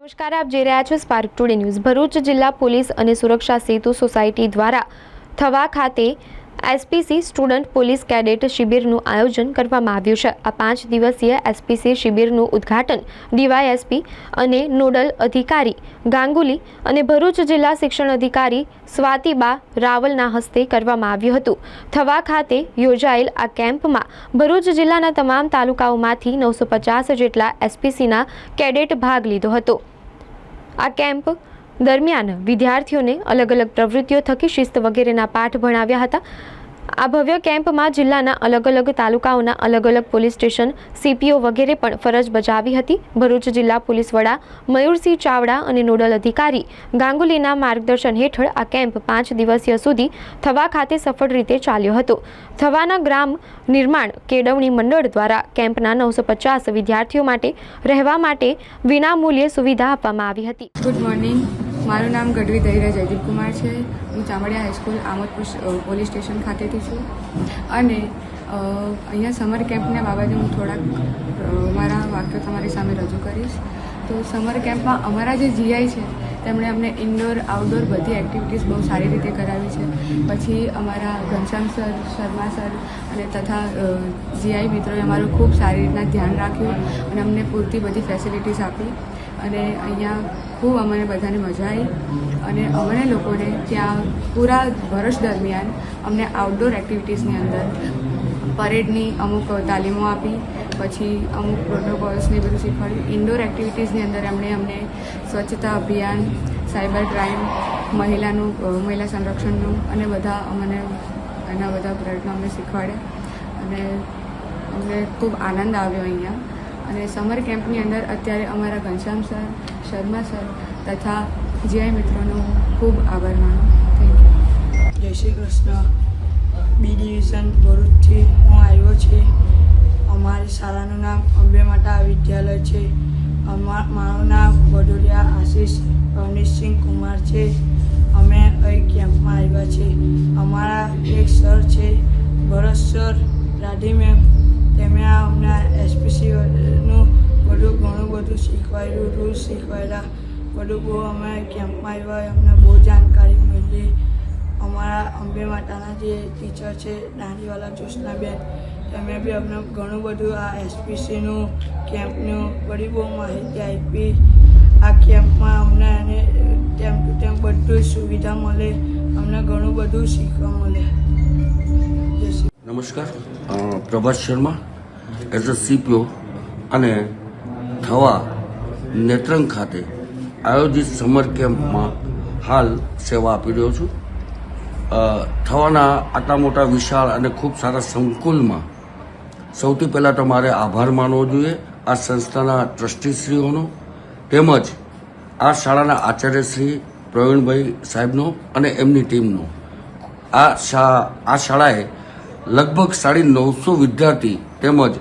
નમસ્કાર, આપ જોઈ રહ્યા છો સ્પાર્ક ટુડે ન્યૂઝ। ભરૂચ જિલ્લા પોલીસ અને સુરક્ષા સેતુ સોસાયટી દ્વારા થવા ખાતે એસપીસી સ્ટુડન્ટ પોલીસ કેડેટ શિબિરનું આયોજન કરવામાં આવ્યું છે। આ 5 દિવસીય એસપીસી શિબિરનું ઉદ્ઘાટન ડીવાયએસપી અને નોડલ અધિકારી ગાંગુલી અને ભરૂચ જિલ્લા શિક્ષણ અધિકારી સ્વાતિબા રાવલના હસ્તે કરવામાં આવ્યું હતું। થવા ખાતે યોજાયેલ આ કેમ્પમાં ભરૂચ જિલ્લાના તમામ તાલુકાઓમાંથી 950 જેટલા એસપીસીના કેડેટ ભાગ લીધો હતો। આ કેમ્પ દરમિયાન વિદ્યાર્થીઓને અલગ અલગ પ્રવૃત્તિઓ થકી શિસ્ત વગેરેના પાઠ ભણાવ્યા હતા। આ ભવ્ય કેમ્પમાં જિલ્લાના અલગ અલગ તાલુકાઓના અલગ અલગ પોલીસ સ્ટેશન સીપીઓ વગેરે પણ ફરજ બજાવી હતી। ભરૂચ જિલ્લા પોલીસ વડા મયુરસિંહ ચાવડા અને નોડલ અધિકારી ગાંગુલીના માર્ગદર્શન હેઠળ આ કેમ્પ 5 દિવસીય સુધી થવા ખાતે સફળ રીતે ચાલ્યો હતો। થવાના ગ્રામ નિર્માણ કેળવણી મંડળ દ્વારા કેમ્પના 950 વિદ્યાર્થીઓ માટે રહેવા માટે વિનામૂલ્યે સુવિધા આપવામાં આવી હતી। ગુડ મોર્નિંગ, મારું નામ ગઢવી દહીરા જયદીપ કુમાર છે। હું ચામડિયા હાઈસ્કૂલ આમોદપુર પોલીસ સ્ટેશન ખાતેથી છું અને અહીંયા સમર કેમ્પના બાબતે હું થોડાક મારા વાક્યો તમારી સામે રજૂ કરીશ। તો સમર કેમ્પમાં અમારા જે જીઆઈ છે તેમણે અમને ઇન્ડોર આઉટડોર બધી એક્ટિવિટીઝ બહુ સારી રીતે કરાવી છે। પછી અમારા ઘનશ્યામ સર, શર્મા સર અને તથા જીઆઈ મિત્રોએ અમારું ખૂબ સારી રીતના ધ્યાન રાખ્યું અને અમને પૂરતી બધી ફેસિલિટીઝ આપી અને અહીંયા ખૂબ અમને બધાને મજા આવી અને અમને લોકોને ત્યાં પૂરા વર્ષ દરમિયાન અમને આઉટડોર એક્ટિવિટીઝની અંદર પરેડની અમુક તાલીમો આપી, પછી અમુક પ્રોટોકોલ્સને બધું શીખવાડ્યું। ઇન્ડોર એક્ટિવિટીઝની અંદર અમને સ્વચ્છતા અભિયાન, સાયબર ક્રાઇમ, મહિલા સંરક્ષણનું અને બધા અમને એના બધા પ્રયત્નો અમને શીખવાડ્યા અને અમને ખૂબ આનંદ આવ્યો અહીંયા। અને સમર કેમ્પની અંદર અત્યારે અમારા ઘનશ્યામ સર, શર્મા સર તથા જીઆઈ મિત્રોનો ખૂબ આભાર માનું। Thank you. જય શ્રી કૃષ્ણ। બી ડિવિઝન ભરૂચથી હું આવ્યો છે। અમારી શાળાનું નામ અંબે માતા વિદ્યાલય છે। મારું નામ વડોલિયા આશીષ રવનીશસિંહ કુમાર છે। અમે અહીં કેમ્પમાં આવ્યા છે। અમારા એક સર છે ભરત સર, રાધી મેમ, તેમણે અમને એસપીસીનું ઘણું બધું શીખવાડ્યું, રૂલ્સ શીખવાડ્યા, બધું બહુ અમે કેમ્પમાં આવ્યા અમને બહુ જાણકારી મળી। અમારા અંબે માતાના જે ટીચર છે દાંડીવાલા જ્યોત્સનાબેન, તેમણે બી અમને ઘણું બધું આ એસપીસીનું કેમ્પનું બધી બહુ માહિતી આપી। આ કેમ્પમાં અમને અને ટાઈમ ટુ ટાઈમ બધું સુવિધા મળે, અમને ઘણું બધું શીખવા મળે। નમસ્કાર, Prabhas Sharma as a CPO અને થવા નેત્રંગ ખાતે આયોજિત સમર કેમ્પમાં હાલ સેવા આપી રહ્યો છું। થવાના આટલા મોટા વિશાળ અને ખૂબ સારા સંકુલમાં સૌથી પહેલાં તો મારે આભાર માનવો જોઈએ આ સંસ્થાના ટ્રસ્ટીશ્રીઓનો, તેમજ આ શાળાના આચાર્યશ્રી પ્રવીણભાઈ સાહેબનો અને એમની ટીમનો। આ શાળાએ લગભગ 950 વિદ્યાર્થી તેમજ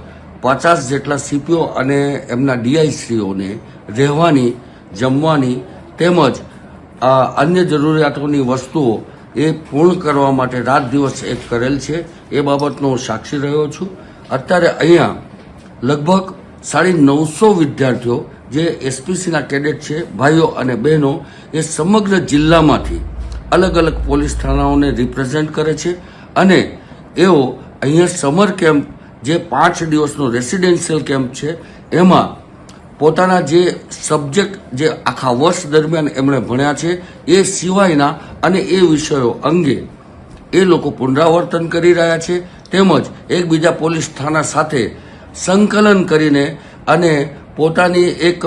50 જેટલા સીપીઓ અને એમના ડીઆઈશ્રીઓને રહેવાની, જમવાની તેમજ અન્ય જરૂરિયાતોની વસ્તુઓ એ પૂર્ણ કરવા માટે રાત દિવસ એક કરેલ છે। એ બાબતનો હું સાક્ષી રહ્યો છું। અત્યારે અહીંયા લગભગ 950 વિદ્યાર્થીઓ જે એસપીસીના કેડેટ છે, ભાઈઓ અને બહેનો, એ સમગ્ર જિલ્લામાંથી અલગ અલગ પોલીસ થાણાઓને રિપ્રેઝેન્ટ કરે છે અને એઓ અહીંયા સમર કેમ્પ જે 5 દિવસનો રેસિડેન્શિયલ કેમ્પ છે એમાં પોતાના જે સબ્જેક્ટ જે આખા વર્ષ દરમિયાન એમણે ભણ્યા છે એ સિવાયના અને એ વિષયો અંગે એ લોકો પુનરાવર્તન કરી રહ્યા છે, તેમજ એકબીજા પોલીસ થાણા સાથે સંકલન કરીને અને પોતાની એક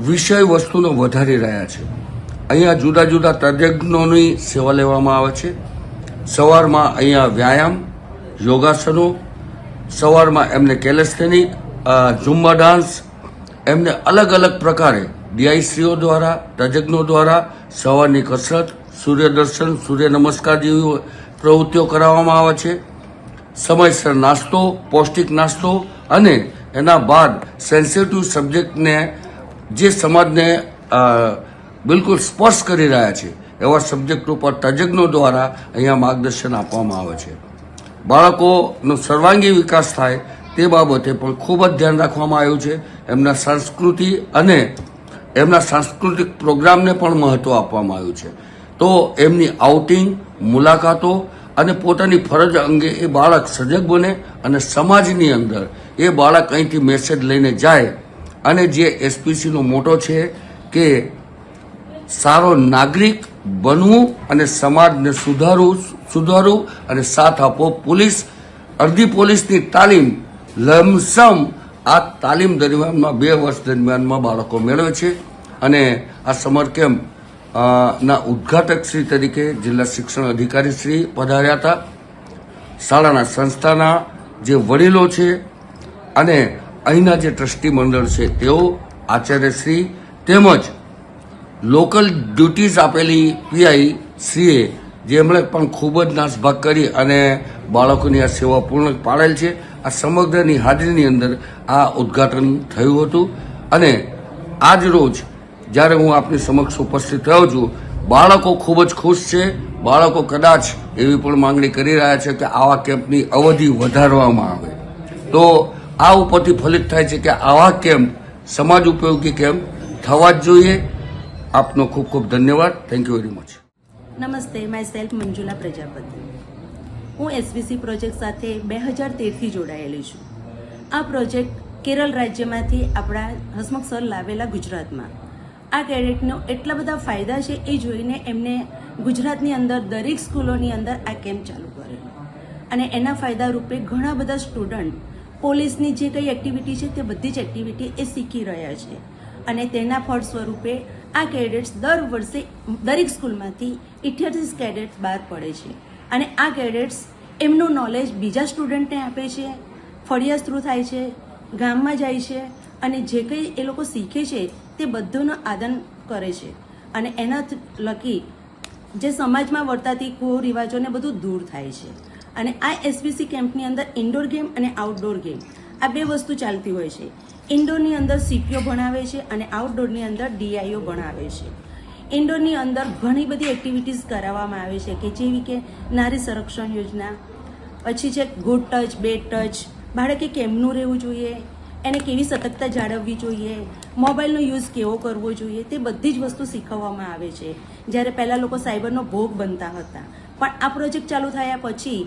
વિષય વસ્તુને વધારી રહ્યા છે। અહીંયા જુદા જુદા તજજ્ઞોની સેવા લેવામાં આવે છે। સવારમાં અહીંયા વ્યાયામ, યોગાસનો, સવારમાં એમને કેલેસ્થેનિક, ઝુમ્બા ડાન્સ, એમને અલગ અલગ પ્રકારે ડીઆઈશ્રીઓ દ્વારા, તજજ્ઞો દ્વારા સવારની કસરત, સૂર્યદર્શન, સૂર્ય નમસ્કાર જેવી પ્રવૃત્તિઓ કરાવવામાં આવે છે। સમયસર નાસ્તો, પૌષ્ટિક નાસ્તો અને એના બાદ સેન્સિટિવ સબ્જેક્ટને જે સમાજને બિલકુલ સ્પર્શ કરી રહ્યા છે એવા સબ્જેક્ટ ઉપર તજજ્ઞો દ્વારા અહીંયા માર્ગદર્શન આપવામાં આવે છે। બાળકોનો સર્વાંગી વિકાસ થાય તે બાબતે પણ ખૂબ જ ધ્યાન રાખવામાં આવ્યું છે। એમના સંસ્કૃતિ અને એમના સાંસ્કૃતિક પ્રોગ્રામને પણ મહત્વ આપવામાં આવ્યું છે. તો એમની આઉટિંગ, મુલાકાતો અને પોતાની ફરજ અંગે એ બાળક સજગ બને અને સમાજની અંદર એ બાળક અહીંથી મેસેજ લઈને જાય. અને જે એસપીસીનો મોટો છે કે સારો નાગરિક બનવું અને સમાજને સુધારવું અને સાથ આપવો. અડધી પોલીસની તાલીમ લમસમ આ તાલીમ દરમિયાનમાં 2 વર્ષ દરમિયાનમાં બાળકો મેળવે છે. અને આ સમર કેમ્પ ના ઉદ્ઘાટક શ્રી તરીકે જિલ્લા શિક્ષણ અધિકારી શ્રી પધાર્યા હતા. શાળાના સંસ્થાના જે વડીલો છે અને અહીંના જે ટ્રસ્ટી મંડળ છે તેઓ, આચાર્યશ્રી તેમજ લોકલ ડ્યુટીઝ આપેલી પીઆઈ શ્રીએ જેમણે પણ ખૂબ જ નાસભાગ કરી અને બાળકોની આ સેવા પૂર્ણ પાડેલ છે. આ સમગ્રની હાજરીની અંદર આ ઉદ્ઘાટન થયું હતું. અને આજ રોજ જ્યારે હું આપની સમક્ષ ઉપસ્થિત થયો છું, બાળકો ખૂબ જ ખુશ છે. બાળકો કદાચ એવી પણ માંગણી કરી રહ્યા છે કે આવા કેમ્પની અવધિ વધારવામાં આવે. તો આ ઉપરથી ફલિત થાય છે કે આવા કેમ્પ સમાજ ઉપયોગી કેમ્પ થવા જ જોઈએ. આપનો ખૂબ ખૂબ ધન્યવાદ. Thank you very much. નમસ્તે, માય સેલ્ફ મંજુલા પ્રજાપતિ. હું એસવીસી પ્રોજેક્ટ સાથે 2013થી જોડાયેલી છું. આ પ્રોજેક્ટ કેરળ રાજ્યમાંથી આપણા હસમુખ સર લાવેલા ગુજરાતમાં. આ કેડેટનો એટલા બધા ફાયદા છે એ જોઈને એમને ગુજરાતની અંદર દરેક સ્કૂલોની અંદર આ કેમ્પ ચાલુ કરેલો. અને એના ફાયદા રૂપે ઘણા બધા સ્ટુડન્ટ પોલીસની જે કંઈ એક્ટિવિટી છે તે બધી જ એક્ટિવિટી એ શીખી રહ્યા છે. અને તેના ફળ સ્વરૂપે આ કેડેટ્સ દર વર્ષે દરેક સ્કૂલમાંથી 88 કેડેટ્સ બહાર પડે છે. અને આ કેડેટ્સ એમનું નોલેજ બીજા સ્ટુડન્ટને આપે છે, ફળિયા થ્રુ થાય છે, ગામમાં જાય છે અને જે કંઈ એ લોકો શીખે છે તે બધુંનું આદાન કરે છે. અને એના લકી જે સમાજમાં વર્તાતી કુરિવાજોને બધું દૂર થાય છે. અને આ એસવીસી કેમ્પની અંદર ઇન્ડોર ગેમ અને આઉટડોર ગેમ આ 2 વસ્તુ ચાલતી હોય છે. ઇન્ડોરની અંદર સીપીઓ ભણાવે છે અને આઉટડોરની અંદર ડીઆઈઓ ભણાવે છે. ઇન્ડોરની અંદર ઘણી બધી એક્ટિવિટીઝ કરાવવામાં આવે છે કે જેવી કે નારી સંરક્ષણ યોજના, પછી છે ગુડ ટચ, બેડ ટચ, બાળકે કેમનું રહેવું જોઈએ, એને કેવી સતર્કતા જાળવવી જોઈએ, મોબાઈલનો યુઝ કેવો કરવો જોઈએ, તે બધી જ વસ્તુ શીખવવામાં આવે છે. જ્યારે પહેલાં લોકો સાયબરનો ભોગ બનતા હતા, પણ આ પ્રોજેક્ટ ચાલુ થયા પછી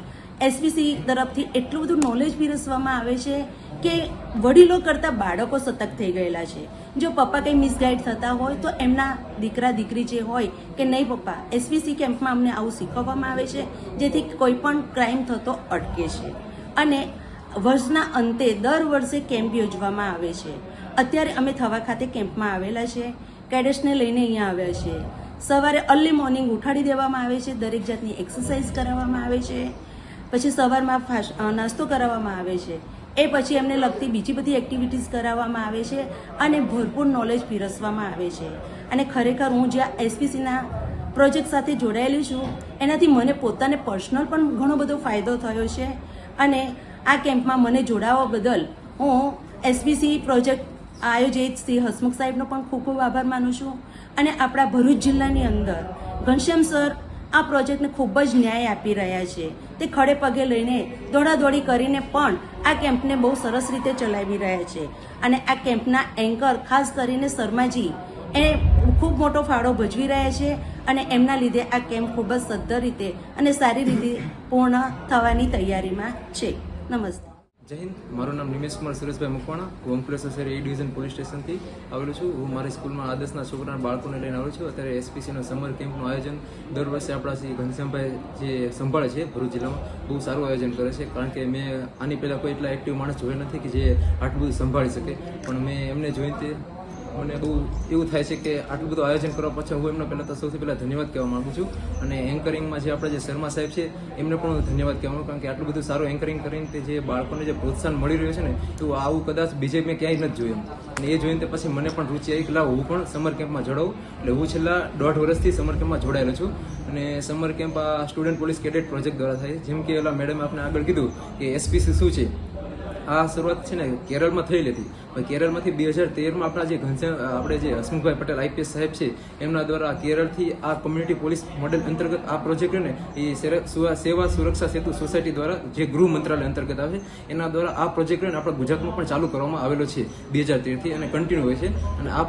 એસવીસી તરફથી એટલું બધું નોલેજ પીરસવામાં આવે છે કે વડીલો કરતાં બાળકો સતર્ક થઈ ગયેલા છે. જો પપ્પા કંઈ મિસગાઈડ થતા હોય તો એમના દીકરા દીકરી જે હોય કે નહીં પપ્પા, એસવીસી કેમ્પમાં અમને આવું શીખવવામાં આવે છે જેથી કોઈ પણ ક્રાઇમ થતો અટકે છે. અને વર્ષના અંતે દર વર્ષે કેમ્પ યોજવામાં આવે છે. અત્યારે અમે થવા ખાતે કેમ્પમાં આવેલા છે. કેડેટ્સને લઈને અહીંયા આવ્યા છે. સવારે અર્લી મોર્નિંગ ઉઠાડી દેવામાં આવે છે, દરેક જાતની એક્સરસાઇઝ કરાવવામાં આવે છે, પછી સવારમાં નાસ્તો કરાવવામાં આવે છે, એ પછી એમને લગતી બીજી બધી એક્ટિવિટીઝ કરાવવામાં આવે છે અને ભરપૂર નોલેજ પીરસવામાં આવે છે. અને ખરેખર હું જ્યાં એસપીસીના પ્રોજેક્ટ સાથે જોડાયેલી છું એનાથી મને પોતાને પર્સનલ પણ ઘણો બધો ફાયદો થયો છે. અને આ કેમ્પમાં મને જોડાવા બદલ હું એસપીસી પ્રોજેક્ટ આયોજિત શ્રી હસમુખ સાહેબનો પણ ખૂબ ખૂબ આભાર માનું છું. અને આપણા ભરૂચ જિલ્લાની અંદર ઘનશ્યામ સર આ પ્રોજેક્ટને ખૂબ જ ન્યાય આપી રહ્યા છે. તે ખડે પગે લઈને દોડાદોડી કરીને પણ આ કેમ્પને બહુ સરસ રીતે ચલાવી રહ્યા છે. અને આ કેમ્પના એન્કર ખાસ કરીને શર્માજી એ ખૂબ મોટો ફાળો ભજવી રહ્યા છે. અને એમના લીધે આ કેમ્પ ખૂબ જ સદ્ધર રીતે અને સારી રીતે પૂર્ણ થવાની તૈયારીમાં છે. નમસ્તે. જય હિન્દ. મારું નામ નિમેશ કુમાર સુરેશભાઈ મકવાણા, હું અંકલેશ્વર શહેર એ ડિવિઝન પોલીસ સ્ટેશનથી આવેલું છું. હું મારી સ્કૂલમાં આદર્શના છોકરાના બાળકોને લઈને આવેલું છું. અત્યારે એસપીસીનો સમર કેમ્પનું આયોજન દર વર્ષે આપણા શ્રી ઘનશ્યામભાઈ જે સંભાળે છે ભરૂચ જિલ્લામાં, બહુ સારું આયોજન કરે છે. કારણ કે મેં આની પહેલાં કોઈ એટલા એક્ટિવ માણસ જોયા નથી કે જે આટલું બધું સંભાળી શકે. પણ મેં એમને જોઈને તે મને બહુ એવું થાય છે કે આટલું બધું આયોજન કરવા પાછળ હું એમનો પહેલાં તો સૌથી પહેલાં ધન્યવાદ કહેવા માગું છું. અને એન્કરિંગમાં જે આપણા જે શર્મા સાહેબ છે એમને પણ હું ધન્યવાદ કહેવા માગું, કારણ કે આટલું બધું સારું એન્કરિંગ કરીને તે જે બાળકોને જે પ્રોત્સાહન મળી રહ્યું છે ને, તો આવું કદાચ બીજે મેં ક્યાંય નથી જોયું. અને એ જોઈને પછી મને પણ રૂચિ આવી કે લાવ હું પણ સમર કેમ્પમાં જોડાવું. એટલે હું છેલ્લા 1.5 વર્ષથી સમર કેમ્પમાં જોડાયેલો છું. અને સમર કેમ્પ આ સ્ટુડન્ટ પોલીસ કેડેટ પ્રોજેક્ટ દ્વારા થાય. જેમ કે ઓલા મેડમે આપણે આગળ કીધું કે એસપીસી શું છે, આ શરૂઆત છે ને કેરળમાં થયેલી હતી. કેરળમાંથી 2013માં આપણા જે આપણે જે હસમુખભાઈ પટેલ આઈપીએસ સાહેબ છે એમના દ્વારા કેરળથી આ કોમ્યુનિટી પોલીસ મોડેલ અંતર્ગત આ પ્રોજેક્ટ ને એ સેવા સુરક્ષા સેતુ સોસાયટી દ્વારા જે ગૃહ મંત્રાલય અંતર્ગત આવે છે એના દ્વારા આ પ્રોજેક્ટ આપણા ગુજરાતમાં પણ ચાલુ કરવામાં આવેલો છે 2013થી અને કન્ટિન્યુ હોય છે. અને આ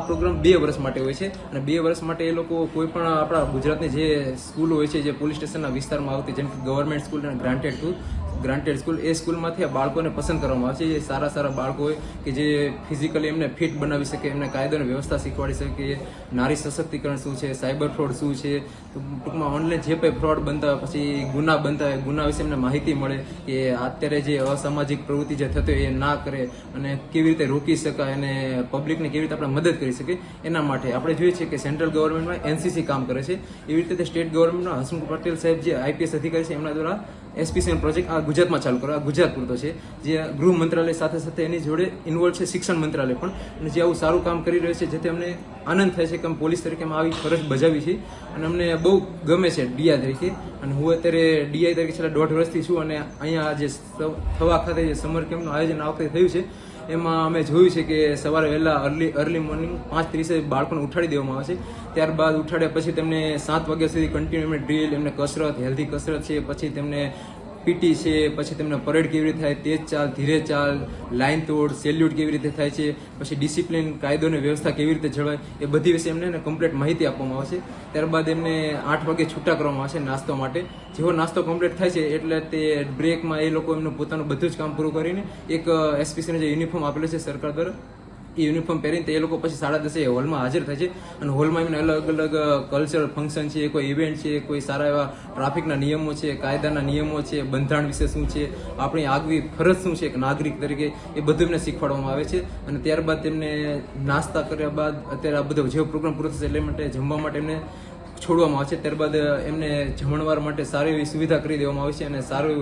પ્રોગ્રામ 2 વર્ષ માટે હોય છે અને 2 વર્ષ માટે એ લોકો કોઈ પણ આપણા ગુજરાતની જે સ્કૂલો હોય છે જે પોલીસ સ્ટેશનના વિસ્તારમાં આવતી જેમ કે ગવર્મેન્ટ સ્કૂલ અને ગ્રાન્ટેડ સ્કૂલ એ સ્કૂલમાંથી આ બાળકોને પસંદ કરવામાં આવે છે. જે સારા બાળકો હોય કે જે ફિઝિકલી એમને ફિટ બનાવી શકે, એમને કાયદાની વ્યવસ્થા શીખવાડી શકે, નારી સશક્તિકરણ શું છે, સાયબર ફ્રોડ શું છે, ટૂંકમાં ઓનલાઈન જે કંઈ ફ્રોડ બનતા હોય પછી ગુના બનતા હોય ગુના વિશે એમને માહિતી મળે કે અત્યારે જે અસામાજિક પ્રવૃત્તિ જે થતી હોય એ ના કરે અને કેવી રીતે રોકી શકાય અને પબ્લિકને કેવી રીતે આપણે મદદ કરી શકીએ. એના માટે આપણે જોઈએ છીએ કે સેન્ટ્રલ ગવર્મેન્ટમાં એનસીસી કામ કરે છે, એવી રીતે સ્ટેટ ગવર્મેન્ટના હસમુખ પટેલ સાહેબ જે આઈપીએસ અધિકારી છે એમના દ્વારા એસપીસીએન પ્રોજેક્ટ આ ગુજરાતમાં ચાલુ કરો. આ ગુજરાત પૂરતો છે, જે ગૃહ મંત્રાલય સાથે એની જોડે ઇન્વોલ્વ છે શિક્ષણ મંત્રાલય પણ, અને જે આવું સારું કામ કરી રહ્યું છે જેથી અમને આનંદ થાય છે કે અમે પોલીસ તરીકે આવી ફરજ બજાવી છે અને અમને બહુ ગમે છે ડીઆઈ તરીકે. અને હું અત્યારે ડીઆઈ તરીકે છેલ્લા 1.5 વર્ષથી છું અને અહીંયા જે થવા ખાતે જે સમર કેમ્પનું આયોજન આ વખતે થયું છે એમાં અમે જોયું છે કે સવારે વહેલા અર્લી મોર્નિંગ 5:30 બાળકોને ઉઠાડી દેવામાં આવે છે. ત્યારબાદ ઉઠાડ્યા પછી તેમને 7 વાગ્યા સુધી કન્ટિન્યુ એમને ડ્રીલ, એમને કસરત, હેલ્ધી કસરત છે, પછી તેમને પીટી છે, પછી તેમને પરેડ કેવી રીતે થાય, તેજ ચાલ, ધીરે ચાલ, લાઈન તોડ, સેલ્યુટ કેવી રીતે થાય છે, પછી ડિસિપ્લિન, કાયદોની વ્યવસ્થા કેવી રીતે જળવાય એ બધી વિશે એમને કમ્પ્લીટ માહિતી આપવામાં આવે છે. ત્યારબાદ એમને 8 વાગે છૂટા કરવામાં આવે છે નાસ્તો માટે. જેવો નાસ્તો કમ્પ્લીટ થાય છે એટલે તે બ્રેકમાં એ લોકો એમનું પોતાનું બધું જ કામ પૂરું કરીને એક એસપીસીને જે યુનિફોર્મ આપેલો છે સરકાર દ્વારા એ યુનિફોર્મ પહેરીને તે લોકો પછી 10:30 હોલમાં હાજર થાય છે અને હોલમાં એમને અલગ અલગ કલ્ચરલ ફંક્શન છે, કોઈ ઇવેન્ટ છે, કોઈ સારા એવા ટ્રાફિકના નિયમો છે, કાયદાના નિયમો છે, બંધારણ વિશે શું છે, આપણી આગવી ફરજ શું છે એક નાગરિક તરીકે એ બધું એમને શીખવાડવામાં આવે છે. અને ત્યારબાદ તેમને નાસ્તા કર્યા બાદ અત્યારે આ બધો જેવો પ્રોગ્રામ પૂરો થશે એટલે માટે જમવા માટે એમને છોડવામાં આવે છે. ત્યારબાદ એમને જમણવાર માટે સારી એવી સુવિધા કરી દેવામાં આવે છે અને સારો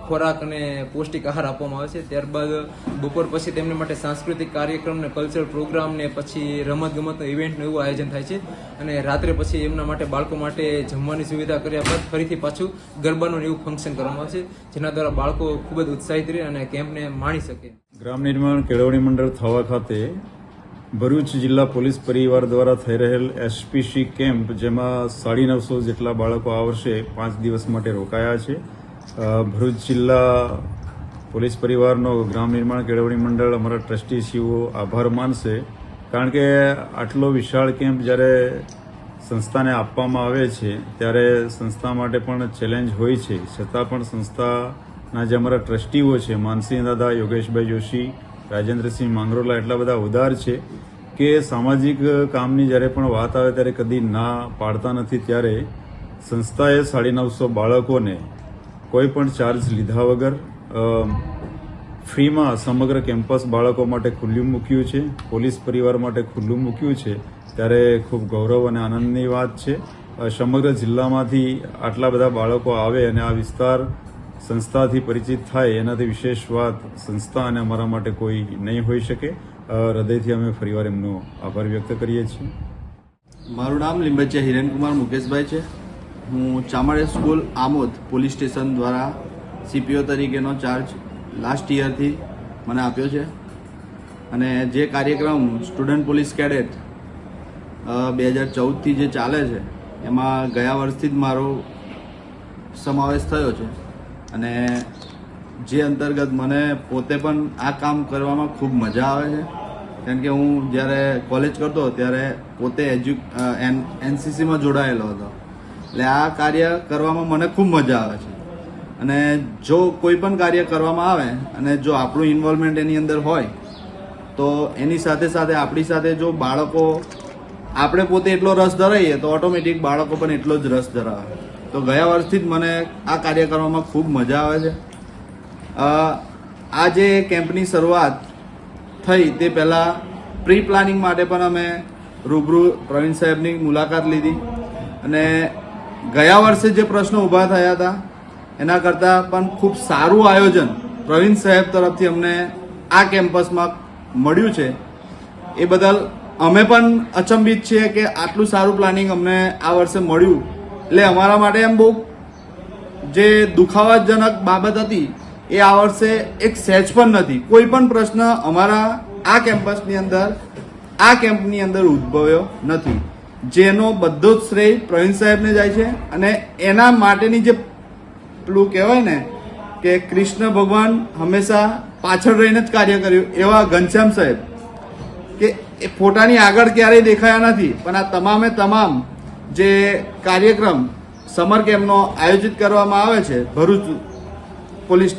ખોરાક અને પૌષ્ટિક આહાર આપવામાં આવે છે. ત્યારબાદ બપોર પછી તેમની માટે સાંસ્કૃતિક કાર્યક્રમ ને કલ્ચરલ પ્રોગ્રામ ને પછી રમતગમતનો ઇવેન્ટનું એવું આયોજન થાય છે. અને રાત્રે પછી એમના માટે બાળકો માટે જમવાની સુવિધા કર્યા બાદ ફરીથી પાછું ગરબાનું એવું ફંક્શન કરવામાં આવે છે જેના દ્વારા બાળકો ખૂબ જ ઉત્સાહિત રહે અને કેમ્પને માણી શકે. ગ્રામ નિર્માણ કેળવણી મંડળ થવા ખાતે ભરૂચ જિલ્લા પોલીસ પરિવાર દ્વારા થઈ રહેલ એસપીસી કેમ્પ જેમાં 950 જેટલા બાળકો આ વર્ષે 5 દિવસ માટે રોકાયા છે. ભરૂચ જિલ્લા પોલીસ પરિવારનો ગ્રામ નિર્માણ કેળવણી મંડળ અમારા ટ્રસ્ટીશ્રીઓ આભાર માનશે, કારણ કે આટલો વિશાળ કેમ્પ જ્યારે સંસ્થાને આપવામાં આવે છે ત્યારે સંસ્થા માટે પણ ચેલેન્જ હોય છે, છતાં પણ સંસ્થાના જે અમારા ટ્રસ્ટીઓ છે માનસિંહ દાદા, યોગેશભાઈ જોશી, રાજેન્દ્રસિંહ માંગરોલા એટલા બધા ઉદાર છે કે સામાજિક કામની જ્યારે પણ વાત આવે ત્યારે કદી ના પાડતા નથી. ત્યારે સંસ્થાએ 950 બાળકોને કોઈ પણ ચાર્જ લીધા વગર ફ્રીમાં સમગ્ર કેમ્પસ બાળકો માટે ખુલ્લું મૂક્યું છે, પોલીસ પરિવાર માટે ખુલ્લું મૂક્યું છે. ત્યારે ખૂબ ગૌરવ અને આનંદની વાત છે. સમગ્ર જિલ્લામાંથી આટલા બધા બાળકો આવે અને આ વિસ્તાર સંસ્થાથી પરિચિત થાય એનાથી વિશેષ વાત સંસ્થા અને અમારા માટે કોઈ નહીં હોઈ શકે. હૃદયથી અમે ફરીવાર એમનો આભાર વ્યક્ત કરીએ છીએ. મારું નામ લીંબચિયા હિરેનકુમાર મુકેશભાઈ છે. હું Chamadiya school Amod police station દ્વારા સીપીઓ તરીકેનો ચાર્જ લાસ્ટ યરથી મને આપ્યો છે અને જે કાર્યક્રમ સ્ટુડન્ટ પોલીસ કેડેટ 2014થી જે ચાલે છે એમાં ગયા વર્ષથી જ મારો સમાવેશ થયો છે અને જે અંતર્ગત મને પોતે પણ આ કામ કરવામાં ખૂબ મજા આવે છે, કારણ કે હું જ્યારે કોલેજ કરતો ત્યારે પોતે એનસીસીમાં જોડાયેલો હતો, એટલે આ કાર્ય કરવામાં મને ખૂબ મજા આવે છે. અને જો કોઈ પણ કાર્ય કરવામાં આવે અને જો આપણું ઇન્વોલ્વમેન્ટ એની અંદર હોય તો એની સાથે સાથે આપણી સાથે જો બાળકો આપણે પોતે એટલો રસ ધરાવીએ તો ઓટોમેટિક બાળકો પણ એટલો જ રસ ધરાવે. તો ગયા વર્ષથી જ મને આ કાર્ય કરવામાં ખૂબ મજા આવે છે. આ જે કેમ્પની શરૂઆત થઈ તે પહેલાં પ્રી પ્લાનિંગ માટે પણ અમે રૂબરૂ પ્રવીણ સાહેબની મુલાકાત લીધી અને ગયા વર્ષે જે પ્રશ્નો ઊભા થયા હતા એના કરતાં પણ ખૂબ સારું આયોજન પ્રવીણ સાહેબ તરફથી અમને આ કેમ્પસમાં મળ્યું છે. એ બદલ અમે પણ અચંબિત છીએ કે આટલું સારું પ્લાનિંગ અમને આ વર્ષે મળ્યું, એટલે અમારા માટે એમ બહુ જે દુખાવાજનક બાબત હતી એ આ વર્ષે એક સહેજ પણ નથી. કોઈ પણ પ્રશ્ન અમારા આ કેમ્પની અંદર ઉદ્ભવ્યો નથી, જેનો બધો જ શ્રેય પ્રવીણ સાહેબને જાય છે. અને એના માટેની જે પેલું કહેવાય ને કે કૃષ્ણ ભગવાન હંમેશા પાછળ રહીને જ કાર્ય કર્યું, એવા ઘનશ્યામ સાહેબ કે એ ફોટાની આગળ ક્યારેય દેખાયા નથી, પણ આ તમામે તમામ જે કાર્યક્રમ સમર કેમ્પનો આયોજિત કરવામાં આવે છે ભરૂચ પોલીસ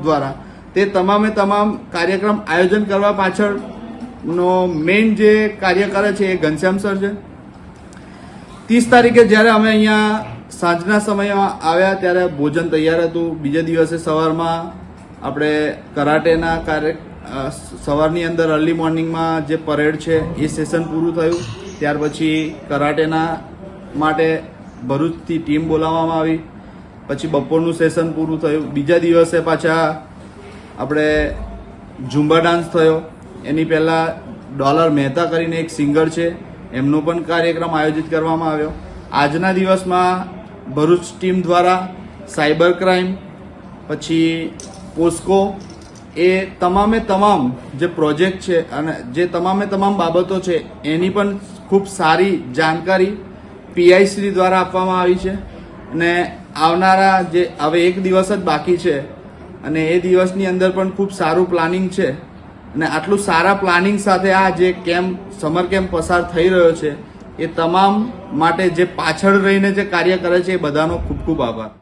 દ્વારા, તે તમામે તમામ કાર્યક્રમ આયોજન કરવા પાછળનો મેઇન જે કાર્ય કરે છે એ ઘનશ્યામ સર છે. 30 તારીખે જ્યારે અમે અહીંયા સાંજના સમયમાં આવ્યા ત્યારે ભોજન તૈયાર હતું. બીજા દિવસે સવારમાં આપણે કરાટેના સવારની અંદર અર્લી મોર્નિંગમાં જે પરેડ છે એ સેશન પૂરું થયું. ત્યાર પછી કરાટેના માટે ભરૂચથી ટીમ બોલાવવામાં આવી. પછી બપોરનું સેશન પૂરું થયું. બીજા દિવસે પાછા આપણે ઝુંબા ડાન્સ થયો. એની પહેલાં ડોલર મહેતા કરીને એક સિંગર છે, એમનો પણ કાર્યક્રમ આયોજિત કરવામાં આવ્યો. આજના દિવસમાં ભરૂચ ટીમ દ્વારા સાયબર ક્રાઇમ, પછી પોસ્કો, એ તમામે તમામ જે પ્રોજેક્ટ છે અને જે તમામે તમામ બાબતો છે એની પણ ખૂબ સારી જાણકારી પીઆઈ શ્રી દ્વારા આપવામાં આવી છે. અને આવનારા જે હવે એક દિવસ જ બાકી છે અને એ દિવસની અંદર પણ ખૂબ સારું પ્લાનિંગ છે. અને આટલું સારા પ્લાનિંગ સાથે આ જે સમર કેમ્પ પસાર થઈ રહ્યો છે એ તમામ માટે જે પાછળ રહીને જે કાર્ય કરે છે એ બધાનો ખૂબ ખૂબ આભાર.